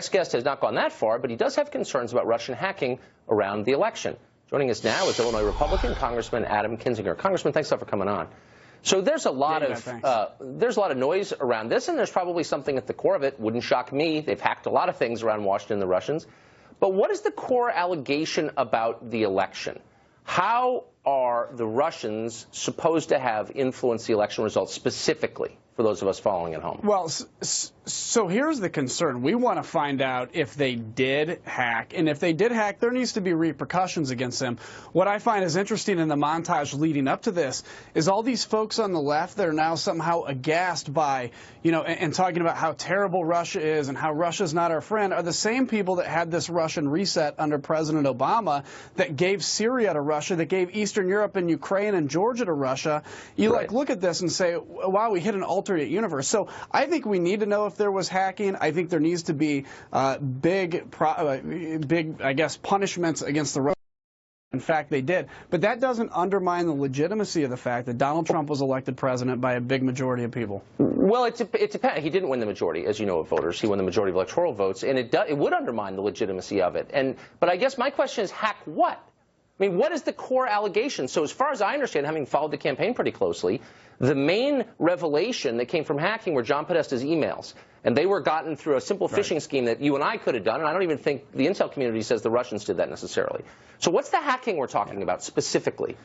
Next guest has not gone that far, but he does have concerns about Russian hacking around the election. Joining us now is Illinois Republican Congressman Adam Kinzinger. Congressman, thanks a lot for coming on. So there's a lot of noise around this, and there's probably something at the core of it. Wouldn't shock me. They've hacked a lot of things around Washington, the Russians. But what is the core allegation about the election? How are the Russians supposed to have influenced the election results specifically, for those of us following at home? Well, so here's the concern. We want to find out if they did hack, and if they did hack, there needs to be repercussions against them. What I find is interesting in the montage leading up to this is all these folks on the left that are now somehow aghast by, and talking about how terrible Russia is and how Russia's not our friend are the same people that had this Russian reset under President Obama, that gave Syria to Russia, that gave Eastern Europe and Ukraine and Georgia to Russia. You look at this and say, wow, we hit an alternate universe. So I think we need to know if there was hacking. I think there needs to be big, I guess, punishments against the Russians. In fact, they did. But that doesn't undermine the legitimacy of the fact that Donald Trump was elected president by a big majority of people. Well, it depends. He didn't win the majority, as you know, of voters. He won the majority of electoral votes, and it would undermine the legitimacy of it. But I guess my question is, hack what? I mean, what is the core allegation? So as far as I understand, having followed the campaign pretty closely, the main revelation that came from hacking were John Podesta's emails. And they were gotten through a simple phishing scheme that you and I could have done, and I don't even think the intel community says the Russians did that necessarily. So what's the hacking we're talking about specifically?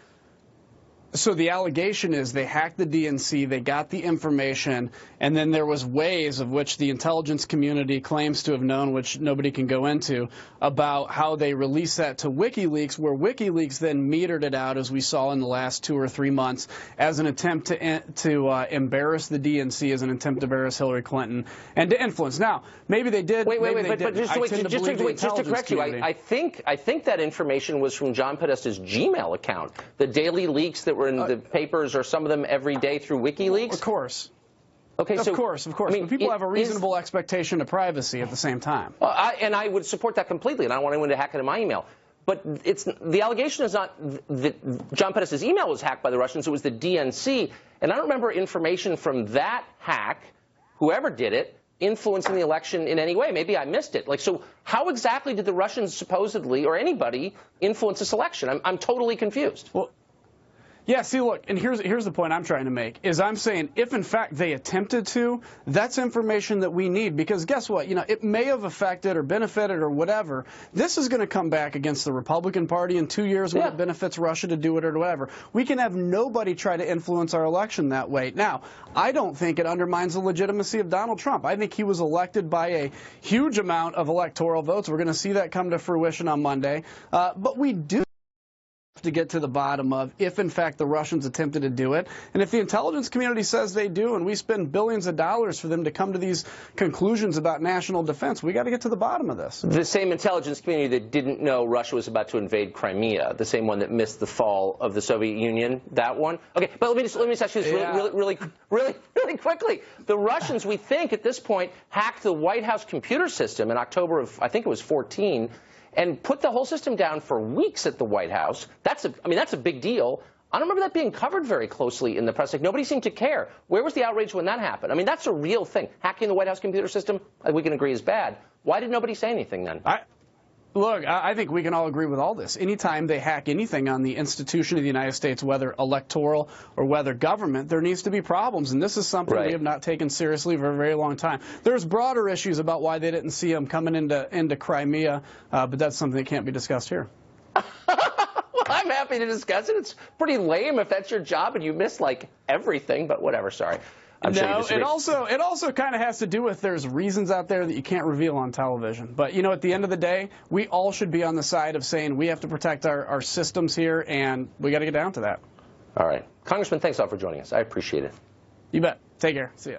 So the allegation is they hacked the DNC, they got the information, and then there was ways of which the intelligence community claims to have known, which nobody can go into, about how they released that to WikiLeaks, where WikiLeaks then metered it out, as we saw in the last 2 or 3 months, as an attempt to embarrass the DNC, as an attempt to embarrass Hillary Clinton, and to influence. Now, maybe they did. But just to correct you, I think that information was from John Podesta's Gmail account. The daily leaks that were in the papers, or some of them every day through WikiLeaks? Of course. Okay, of course. I mean, but people have a reasonable expectation of privacy at the same time. And I would support that completely, and I don't want anyone to hack into my email. But the allegation is not that John Podesta's email was hacked by the Russians. It was the DNC. And I don't remember information from that hack, whoever did it, influencing the election in any way. Maybe I missed it. So how exactly did the Russians supposedly, or anybody, influence this election? I'm totally confused. Well, yeah, see, look, and here's the point I'm trying to make, is I'm saying if, in fact, they attempted to, that's information that we need, because guess what? It may have affected or benefited or whatever. This is going to come back against the Republican Party in 2 years when it benefits Russia to do it or whatever. We can have nobody try to influence our election that way. Now, I don't think it undermines the legitimacy of Donald Trump. I think he was elected by a huge amount of electoral votes. We're going to see that come to fruition on Monday. But we do to get to the bottom of if, in fact, the Russians attempted to do it. And if the intelligence community says they do, and we spend billions of dollars for them to come to these conclusions about national defense, we got to get to the bottom of this. The same intelligence community that didn't know Russia was about to invade Crimea, the same one that missed the fall of the Soviet Union, that one. Okay, but let me just ask you this really quickly. The Russians, we think at this point, hacked the White House computer system in October of, I think it was 14, and put the whole system down for weeks at the White House. That's a big deal. I don't remember that being covered very closely in the press. Nobody seemed to care. Where was the outrage when that happened? That's a real thing. Hacking the White House computer system, we can agree, is bad. Why did nobody say anything then? Look, I think we can all agree with all this. Anytime they hack anything on the institution of the United States, whether electoral or whether government, there needs to be problems. And this is something we have not taken seriously for a very long time. There's broader issues about why they didn't see them coming into Crimea, but that's something that can't be discussed here. Well, I'm happy to discuss it. It's pretty lame if that's your job and you miss, everything, but whatever, sorry. No, it also kind of has to do with there's reasons out there that you can't reveal on television. But, at the end of the day, we all should be on the side of saying we have to protect our systems here, and we got to get down to that. All right. Congressman, thanks a lot for joining us. I appreciate it. You bet. Take care. See ya.